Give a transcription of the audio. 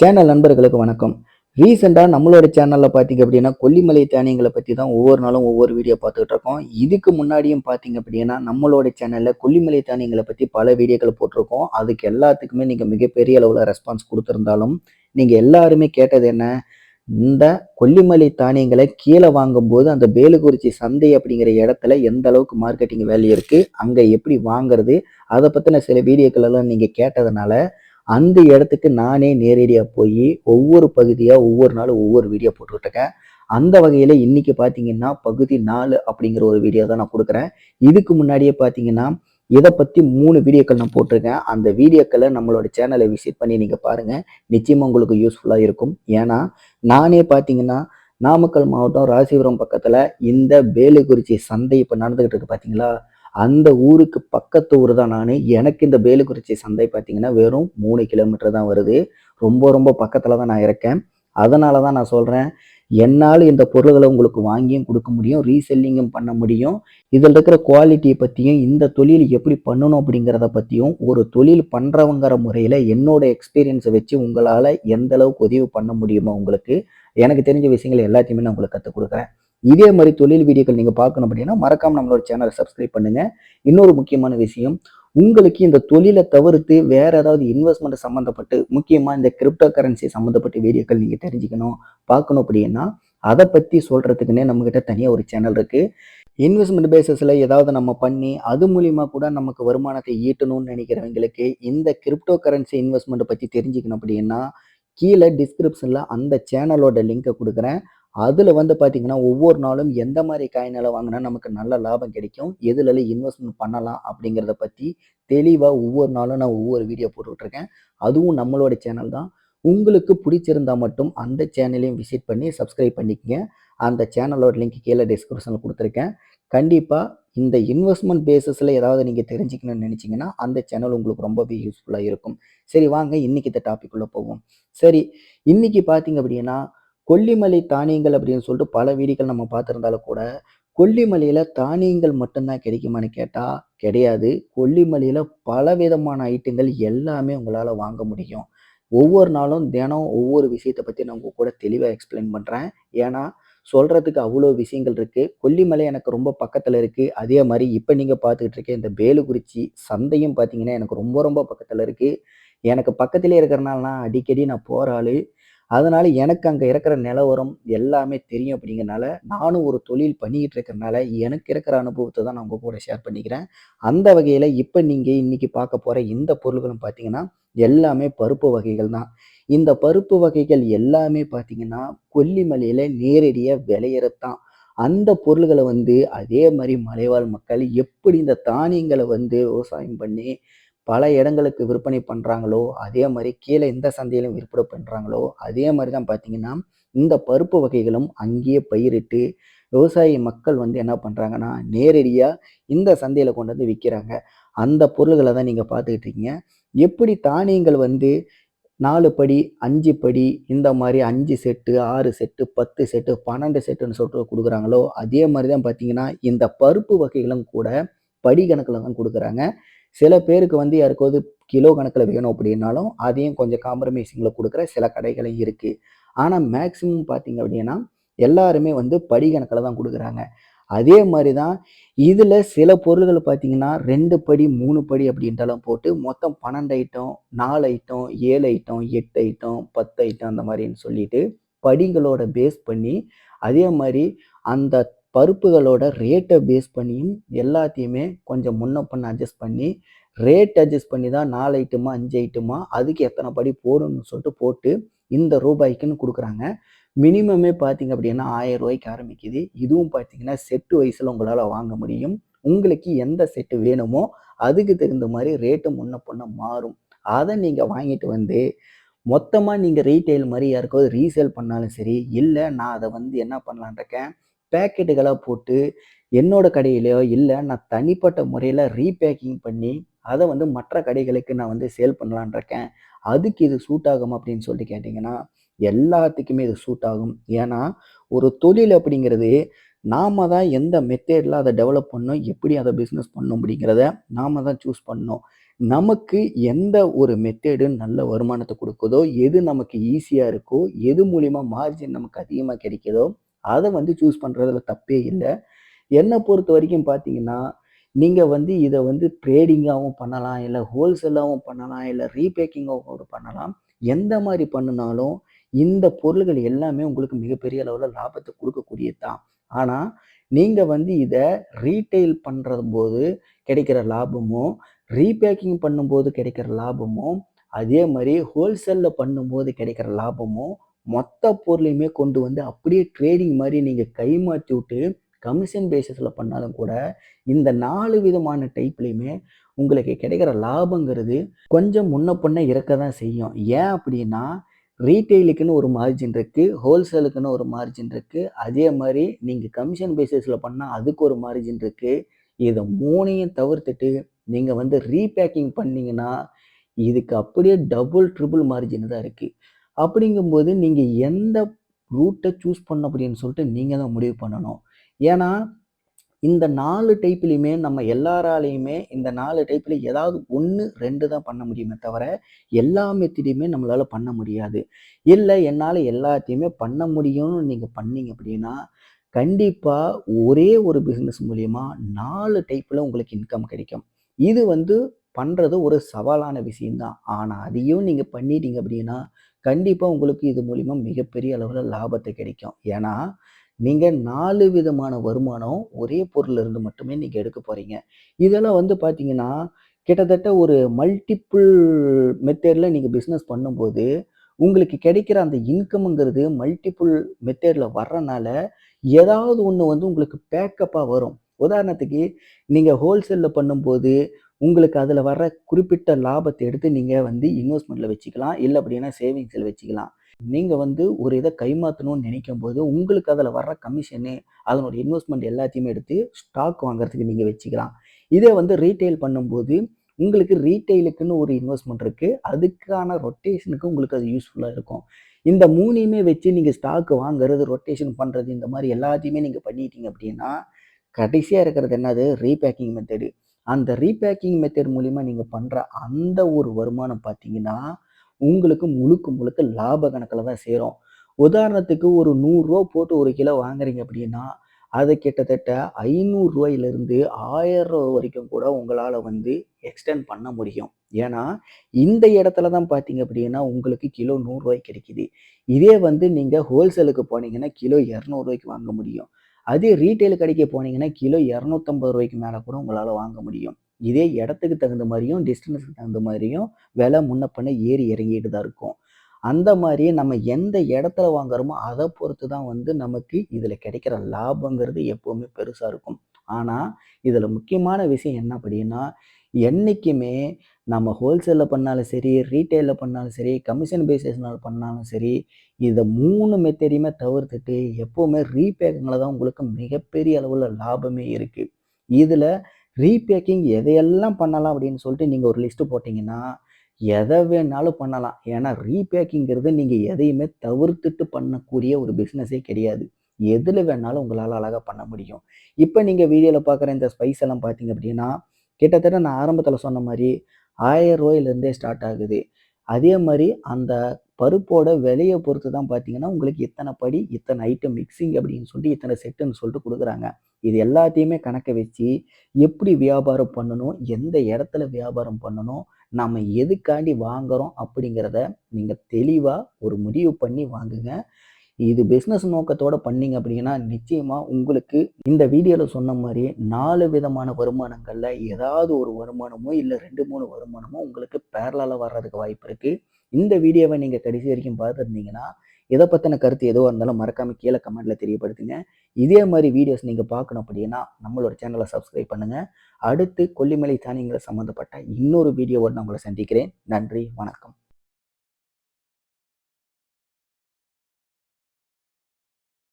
Channel நண்பர்களுக்கு வணக்கம். ரீசெண்டா நம்மளோட சேனல்ல பார்த்தீங்க அப்படின்னா, கொல்லிமலை தானியங்கள பத்தி தான் ஒவ்வொரு நாளும் ஒவ்வொரு வீடியோ பார்த்துட்டு இருக்கோம். இதுக்கு முன்னாடியும் பார்த்தீங்க அப்படின்னா, நம்மளோட சேனல்ல கொல்லிமலை தானியங்கள பத்தி பல வீடியோக்கள் போட்டிருக்கோம். அதுக்கு எல்லாத்துக்குமே நீங்க மிகப்பெரிய அளவுல ரெஸ்பான்ஸ் குடுத்திருந்தாலும், நீங்க எல்லாருமே கேட்டது என்ன? இந்த கொல்லிமலை தானியங்கள கீழ வாங்கும்போது, அந்த பேலுக்குறிச்சி சந்தை அப்படிங்கிற இடத்துல எந்த அளவுக்கு மார்க்கெட்டிங் வேல்யூ இருக்கு? அங்க எப்படி வாங்குறது? அத பத்தின சில வீடியோக்கள் எல்லாம் நீங்க கேட்டதுனால, அந்த இடத்துக்கு நானே நேரடியா போயி, ஒவ்வொரு பகுதியா ஒவ்வொரு நாளும் ஒவ்வொரு வீடியோ போட்டுட்டு இருக்கேன். அந்த வகையில இன்னைக்கு பார்த்தீங்கன்னா, பகுதி 4 அப்படிங்கிற ஒரு வீடியோ தான் நான் குடுக்குறேன். இதுக்கு முன்னாடியே பார்த்தீங்கன்னா, இத பத்தி 3 வீடியோக்கள் நான் போட்டிருக்கேன். அந்த வீடியோக்கள நம்மளோட சேனல விசிட் பண்ணி நீங்க பாருங்க. நிச்சயமா உங்களுக்கு யூஸ்ஃபுல்லா இருக்கும். ஏன்னா, நானே பார்த்தீங்கன்னா, நாமக்கல் மாவட்டம் ராசிபுரம் பக்கத்துல இந்த பேலுக்குறிச்சி சந்தை இப்ப நடந்துகிட்டு இருக்கு பார்த்தீங்களா? அந்த ஊருக்கு பக்கத்து ஊர் தான் நானு. எனக்கு இந்த பேலுக்குறிச்சி சந்தை பார்த்தீங்கன்னா, வெறும் 3 கிலோமீட்டர் தான் வருது. ரொம்ப ரொம்ப பக்கத்துல தான் நான் இருக்கேன். அதனால தான் நான் சொல்றேன், என்னால இந்த பொருள்கள உங்களுக்கு வாங்கியும் குடுக்க முடியும். ரீசெல்லிங்கும் பண்ண முடியும். இதுல இருக்கிற குவாலிட்டிய பத்தியும், இந்த தொழில் எப்படி பண்ணணும் அப்படிங்கிறத பத்தியும், ஒரு தொழில் பண்றவங்கிற முறையில என்னோட எக்ஸ்பீரியன்ஸ வச்சு உங்களால எந்த அளவுக்கு உதவி பண்ண முடியுமோ உங்களுக்கு, எனக்கு தெரிஞ்ச விஷயங்கள் எல்லாத்தையுமே நான் உங்களுக்கு கத்துக் குடுக்குறேன். இதே மாரி தொழில் வீடியோக்கள் நீங்க பார்க்கணும் அப்படின்னா, மறக்காம நம்மளோட சேனல சப்ஸ்கிரைப் பண்ணுங்க. இன்னொரு முக்கியமான விஷயம், உங்களுக்கு இந்த தொழில தவிர்த்து வேற ஏதாவது இன்வெஸ்ட்மென்ட் சம்மந்தப்பட்டு, முக்கியமா இந்த கிரிப்டோ கரன்சி சம்மந்தப்பட்ட வீடியோக்கள் நீங்க தெரிஞ்சுக்கணும், பார்க்கணும் அப்படின்னா, அத பத்தி சொல்றதுக்குன்னே நம்மகிட்ட தனியா ஒரு சேனல் இருக்கு. இன்வெஸ்ட்மென்ட் பேசிஸ்ல ஏதாவது நம்ம பண்ணி, அது மூலியமா கூட நமக்கு வருமானத்தை ஈட்டணும்னு நினைக்கிறவங்களுக்கு, இந்த கிரிப்டோ கரன்சி இன்வெஸ்ட்மென்ட் பத்தி தெரிஞ்சுக்கணும் அப்படின்னா, கீழ டிஸ்கிரிப்ஷன்ல அந்த சேனலோட லிங்க குடுக்குறேன். அதுல வந்து பார்த்தீங்கன்னா, ஒவ்வொரு நாளும் எந்த மாரி காயின்கள வாங்குனா நமக்கு நல்ல லாபம் கிடைக்கும், எதுலலாம் இன்வெஸ்ட்மென்ட் பண்ணலாம் அப்படிங்கிறத பத்தி தெளிவா ஒவ்வொரு நாளும் நான் ஒவ்வொரு வீடியோ போட்டுட்டு இருக்கேன். அதுவும் நம்மளோட சேனல் தான். உங்களுக்கு பிடிச்சிருந்தா மட்டும் அந்த சேனலையும் விசிட் பண்ணி சப்ஸ்கிரைப் பண்ணிக்கங்க. அந்த சேனலோட லிங்க் கீழ டிஸ்கிரிப்ஷன்ல குடுத்துருக்கேன். கண்டிப்பா இந்த இன்வெஸ்ட்மென்ட் பேசிஸ்ல ஏதாவது நீங்க தெரிஞ்சுக்கணும்னு நினைச்சீங்கன்னா, அந்த சேனல் உங்களுக்கு ரொம்பவே யூஸ்ஃபுல்லா இருக்கும். சரி வாங்க இன்னைக்கு இந்த டாபிக் உள்ள போவோம். சரி, இன்னைக்கு பார்த்தீங்க அப்படின்னா, கொல்லிமலை தானியங்கள் அப்படின்னு சொல்லிட்டு பல வீடியோக்கள் நம்ம பார்த்திருந்தாலும் கூட, கொல்லிமலையில தானியங்கள் மட்டும் தான் கிடைக்குமான்னு கேட்டா, கிடையாது. கொல்லிமலையில பலவிதமான ஐட்டங்கள் எல்லாமே உங்களால வாங்க முடியும். ஒவ்வொரு நாளும் தினம் ஒவ்வொரு விஷயத்த பத்தி நான் உங்க கூட தெளிவா எக்ஸ்பிளைன் பண்றேன். ஏன்னா, சொல்றதுக்கு அவ்வளோ விஷயங்கள் இருக்கு. கொல்லிமலை எனக்கு ரொம்ப பக்கத்துல இருக்கு. அதே மாரி இப்ப நீங்க பார்த்துக்கிட்டு இருக்க இந்த பேலுக்குறிச்சி சந்தையும் பார்த்தீங்கன்னா, எனக்கு ரொம்ப ரொம்ப பக்கத்துல இருக்கு. எனக்கு பக்கத்திலேயே இருக்கிறனால நான் அடிக்கடி நான் போற ஆளு. அதனால எனக்கு அங்க இருக்கிற நிலவரம் எல்லாமே தெரியும் அப்படிங்கிறனால, நானும் ஒரு தொழில் பண்ணிக்கிட்டு இருக்கிறனால, எனக்கு இருக்கிற அனுபவத்த தான் நான் உங்க கூட ஷேர் பண்ணிக்கிறேன். அந்த வகையில இப்ப நீங்க இன்னைக்கு பார்க்க போற இந்த பொருள்களும் பார்த்தீங்கன்னா, எல்லாமே பருப்பு வகைகள் தான். இந்த பருப்பு வகைகள் எல்லாமே பார்த்தீங்கன்னா, கொல்லிமலையில நேரடியா விளையறது தான். அந்த பொருள்கள வந்து அதே மாரி மலைவாழ் மக்கள் எப்படி இந்த தானியங்கள வந்து விவசாயம் பண்ணி பல இடங்களுக்கு விற்பனை பண்றாங்களோ, அதே மாரி கீழ எந்த சந்தையிலும் விற்பனை பண்றாங்களோ, அதே மாரி தான் பார்த்தீங்கன்னா, இந்த பருப்பு வகைகளும் அங்கேயே பயிரிட்டு, விவசாய மக்கள் வந்து என்ன பண்றாங்கன்னா, நேரடியா இந்த சந்தையில கொண்டு வந்து விக்கிறாங்க. அந்த பொருள்கள தான் நீங்க பார்த்துக்கிட்டு இருக்கீங்க. எப்படி தானியங்கள் வந்து 4 படி, 5 படி இந்த மாரி 5 செட்டு, 6 செட்டு, 10 செட்டு, 12 செட்டுன்னு சொல்லிட்டு குடுக்குறாங்களோ, அதே மாரி தான் பார்த்தீங்கன்னா, இந்த பருப்பு வகைகளும் கூட படி கணக்குல தான் குடுக்குறாங்க. சில பேருக்கு வந்து யாருக்காவது கிலோ கணக்குல வேணும் அப்படின்னாலும், அதையும் கொஞ்சம் காம்ப்ரமைசிங்ல குடுக்குற சில கடைகளும் இருக்கு. ஆனா மேக்ஸிமம் பார்த்தீங்க அப்படின்னா, எல்லாருமே வந்து படி கணக்குல தான் குடுக்குறாங்க. அதே மாரி தான் இதுல சில பொருள்கள் பார்த்தீங்கன்னா, 2 படி, 3 படி அப்படின்ட்டெல்லாம் போட்டு மொத்தம் 12 item, 4 item, 7 item, 8 item, 10 item அந்த மாரின்னு சொல்லிட்டு படிகளோட பேஸ் பண்ணி, அதே மாரி அந்த பருப்புகளோட ரேட்ட பேஸ் பண்ணியும் எல்லாத்தையுமே கொஞ்சம் முன்ன பின்ன அட்ஜஸ்ட் பண்ணி, ரேட் அட்ஜஸ்ட் பண்ணி தான் 4 ஐட்டமா, 5 ஐட்டமா அதுக்கு எத்தன படி போடணும்னு சொல்லிட்டு போட்டு, இந்த ரூபாய்க்குன்னு குடுக்குறாங்க. மினிமமே பார்த்தீங்க அப்படின்னா ரூ. 1000 ஆரம்பிக்குது. இதுவும் பார்த்தீங்கன்னா, செட் வைஸ்ல உங்களால வாங்க முடியும். உங்களுக்கு எந்த செட் வேணுமோ, அதுக்கு தகுந்த மாரி ரேட்டு முன்ன பின்ன மாறும். அத நீங்க வாங்கிட்டு வந்து, மொத்தமா நீங்க ரீட்டெயில் மாரி யாருக்காவது ரீசேல் பண்ணாலும் சரி, இல்ல நான் அத வந்து என்ன பண்ணலான்னு இருக்கேன், பேக்கெட்டுகளா போட்டு என்னோட கடையிலயோ, இல்ல நான் தனிப்பட்ட முறையில ரீபேக்கிங் பண்ணி, அத வந்து மற்ற கடைகளுக்கு நான் வந்து சேல் பண்ணலான்னு இருக்கேன். அதுக்கு இது சூட் ஆகுமா அப்படின்னு சொல்லிட்டு கேட்டீங்கன்னா, எல்லாத்துக்குமே இது சூட் ஆகும். ஏன்னா, ஒரு தொழில் அப்படிங்கிறது நாம தான் எந்த மெத்தேட்ல அத டெவலப் பண்ணணும், எப்படி அத பிசினஸ் பண்ணணும் அப்படிங்கிறத நாம தான் சூஸ் பண்ணணும். நமக்கு எந்த ஒரு மெத்தேடு நல்ல வருமானத்த குடுக்குதோ, எது நமக்கு ஈஸியா இருக்கோ, எது மூலியமா மார்ஜின் நமக்கு அதிகமா கிடைக்குதோ, அத வந்து சூஸ் பண்றதுல தப்பே இல்ல. என்ன பொறுத்தவரைக்கும் பார்த்தீங்கன்னா, நீங்க வந்து இத வந்து ட்ரேடிங்காவும் பண்ணலாம், இல்ல ஹோல்சேலாவும் பண்ணலாம், இல்ல ரீபேக்கிங்காவும் கூட பண்ணலாம். எந்த மாரி பண்ணுனாலும், இந்த பொருள்கள் எல்லாமே உங்களுக்கு மிகப்பெரிய அளவுல லாபத்த குடுக்கக்கூடியது தான். ஆனா, நீங்க வந்து இத ரீட்டெயில் பண்றம்போது கிடைக்கிற லாபமும், ரீபேக்கிங் பண்ணும்போது கிடைக்கிற லாபமும், அதே மாரி ஹோல்சேல்ல பண்ணும்போது கிடைக்கிற லாபமும், மொத்த பொருளையுமே கொண்டு வந்து அப்படியே ட்ரேடிங் மாரி நீங்க கைமாத்தி விட்டு கமிஷன் பேசிஸ்ல பண்ணாலும் கூட, இந்த 4 விதமான டைப்லயுமே உங்களுக்கு கிடைக்கிற லாபங்கிறது கொஞ்சம் முன்ன பின்ன இருக்க தான் செய்யும். ஏன் அப்படின்னா, ரீட்டெயிலுக்குன்னு ஒரு மார்ஜின் இருக்கு. ஹோல்சேலுக்குன்னு ஒரு மார்ஜின் இருக்கு. அதே மாரி நீங்க கமிஷன் பேசிஸ்ல பண்ணா அதுக்கு ஒரு மார்ஜின் இருக்கு. இத 3யும் தவிர்த்துட்டு நீங்க வந்து ரீபேக்கிங் பண்ணீங்கன்னா, இதுக்கு அப்படியே டபுள், ட்ரிபிள் மார்ஜின் தான் இருக்கு. அப்படிங்கும்போது நீங்க எந்த ரூட்ட சூஸ் பண்ணணும் அப்படின்னு சொல்லிட்டு நீங்க தான் முடிவு பண்ணணும். ஏன்னா, இந்த 4 டைப்லயுமே நம்ம எல்லாராலயுமே இந்த 4 டைப்ல ஏதாவது 1, 2 தான் பண்ண முடியுமே தவிர, எல்லா மெத்தடையுமே நம்மளால பண்ண முடியாது. இல்ல என்னால எல்லாத்தையுமே பண்ண முடியும்னு நீங்க பண்ணீங்க அப்படின்னா, கண்டிப்பா ஒரே ஒரு பிசினஸ் மூலியமா 4 டைப்ல உங்களுக்கு இன்கம் கிடைக்கும். இது வந்து பண்றது ஒரு சவாலான விஷயம் தான். ஆனா, அதையும் நீங்க பண்ணிட்டீங்க அப்படின்னா, கண்டிப்பா உங்களுக்கு இது மூலியமா மிகப்பெரிய அளவுல லாபத்த கிடைக்கும். ஏன்னா, நீங்க 4 விதமான வருமானம் ஒரே பொருள்ல இருந்து மட்டுமே நீங்க எடுக்க போறீங்க. இதெல்லாம் வந்து பார்த்தீங்கன்னா, கிட்டத்தட்ட ஒரு மல்டிபிள் மெத்தேட்ல நீங்க பிசினஸ் பண்ணும்போது, உங்களுக்கு கிடைக்கிற அந்த இன்கம்ங்கிறது மல்டிபிள் மெத்தேட்ல வர்றனால, ஏதாவது ஒண்ணு வந்து உங்களுக்கு பேக்கப்பா வரும். உதாரணத்துக்கு, நீங்க ஹோல்சேல்ல பண்ணும்போது, உங்களுக்கு அதுல வர்ற குறிப்பிட்ட லாபத்த எடுத்து நீங்க வந்து இன்வெஸ்ட்மென்ட்ல வச்சுக்கலாம். இல்ல அப்படின்னா சேவிங்ஸ்ல வச்சுக்கலாம். நீங்க வந்து ஒரு இத கைமாத்தணும்னு நினைக்கும்போது, உங்களுக்கு அதுல வர்ற கமிஷனு, அதனுடைய இன்வெஸ்ட்மென்ட் எல்லாத்தையுமே எடுத்து ஸ்டாக் வாங்குறதுக்கு நீங்க வச்சுக்கலாம். இதே வந்து ரீட்டெயில் பண்ணும்போது, உங்களுக்கு ரீட்டெயிலுக்குன்னு ஒரு இன்வெஸ்ட்மென்ட் இருக்கு. அதுக்கான ரொட்டேஷனுக்கு உங்களுக்கு அது யூஸ்ஃபுல்லா இருக்கும். இந்த 3யுமே வச்சு நீங்க ஸ்டாக் வாங்குறது, ரொட்டேஷன் பண்றது இந்த மாரி எல்லாத்தையுமே நீங்க பண்ணிட்டீங்க அப்படின்னா, கடைசியா இருக்கிறது என்னது? Repacking method. அந்த ரீபேக்கிங் மெத்தட் மூலியமா நீங்க பண்ற அந்த ஒரு வருமானம் பார்த்தீங்கன்னா, உங்களுக்கு முழுக்க முழுக்க லாப கணக்குல தான் சேரும். உதாரணத்துக்கு ஒரு ரூ. 100 போட்டு 1 கிலோ வாங்குறீங்க அப்படின்னா, அத கிட்டத்தட்ட ரூ. 500லிருந்து ரூ. 1000 வரைக்கும் கூட உங்களால வந்து எக்ஸ்டெண்ட் பண்ண முடியும். ஏன்னா, இந்த இடத்துல தான் பார்த்தீங்க அப்படின்னா, உங்களுக்கு கிலோ ரூ. 100 கிடைக்குது. இதே வந்து நீங்க ஹோல்சேலுக்கு போனீங்கன்னா, கிலோ ரூ. 200 வாங்க முடியும். அதே ரீட்டெயில் கடைக்கு போனீங்கன்னா, கிலோ ரூ. 250 மேல கூட உங்களால வாங்க முடியும். இதே இடத்துக்கு தகுந்த மாரியும், டிஸ்டன்ஸ்க்கு தகுந்த மாரியும் விலை முன்ன பின்ன ஏறி இறங்கிட்டு தான் இருக்கும். அந்த மாரி நம்ம எந்த இடத்துல வாங்குறோமோ, அத பொறுத்து தான் வந்து நமக்கு இதுல கிடைக்கிற லாபங்கிறது எப்பவுமே பெருசா இருக்கும். ஆனா, இதுல முக்கியமான விஷயம் என்ன அப்படின்னா, என்னைக்குமே நம்ம ஹோல்சேல்ல பண்ணாலும் சரி, ரீட்டெயில்ல பண்ணாலும் சரி, கமிஷன் பேசிஸ்னால பண்ணாலும் சரி, இத 3 மெத்தடையுமே தவிர்த்துட்டு எப்பவுமே ரீபேக்கிங்ல தான் உங்களுக்கு மிகப்பெரிய அளவுல லாபமே இருக்கு. இதுல ரீபேக்கிங் எதையெல்லாம் பண்ணலாம் அப்படின்னு சொல்லிட்டு நீங்க ஒரு லிஸ்ட் போட்டீங்கன்னா, எத வேணாலும் பண்ணலாம். ஏன்னா ரீபேக்கிங்கிறது நீங்க எதையுமே தவிர்த்துட்டு பண்ணக்கூடிய ஒரு பிசினஸே கிடையாது. எதுல வேணாலும் உங்களால அழகா பண்ண முடியும். இப்ப நீங்க வீடியோல பார்க்குற இந்த ஸ்பைஸ் எல்லாம் பார்த்தீங்க அப்படின்னா, கிட்டத்தட்ட நான் ஆரம்பத்துல சொன்ன மாரி ரூ. 1000 ஸ்டார்ட் ஆகுது. அதே மாரி அந்த பருப்போட விலைய பொறுத்து தான் பார்த்தீங்கன்னா, உங்களுக்கு இத்தன படி, இத்தன ஐட்டம் மிக்ஸிங் அப்படின்னு சொல்லிட்டு, இத்தன செட்டுன்னு சொல்லிட்டு குடுக்குறாங்க. இது எல்லாத்தையுமே கணக்க வச்சு, எப்படி வியாபாரம் பண்ணணும்? எந்த இடத்துல வியாபாரம் பண்ணணும்? நாம எதுக்காண்டி வாங்குறோம்? அப்படிங்கிறத நீங்க தெளிவா ஒரு முடிவு பண்ணி வாங்குங்க. இது பிசினஸ் நோக்கத்தோட பண்ணீங்க அப்படின்னா, நிச்சயமா உங்களுக்கு இந்த வீடியோல சொன்ன மாரி 4 விதமான வருமானங்கள்ல ஏதாவது ஒரு வருமானமோ, இல்ல 2, 3 வருமானமோ உங்களுக்கு பேரலலா வர்றதுக்கு வாய்ப்பு இருக்கு. இந்த வீடியோவ நீங்க கடைசி வரைக்கும் பார்த்திருந்தீங்கன்னா, இத பத்தின கருத்து எதுவா இருந்தாலும் மறக்காம கீழ கமெண்ட்ல தெரியப்படுத்துங்க. இதே மாரி வீடியோஸ் நீங்க பார்க்கணும் அப்படின்னா, நம்மளோட சேனல சப்ஸ்கிரைப் பண்ணுங்க. அடுத்து கொல்லிமலை தானியங்கள் சம்மந்தப்பட்ட இன்னொரு வீடியோவோட நான் உங்கள சந்திக்கிறேன். நன்றி, வணக்கம்.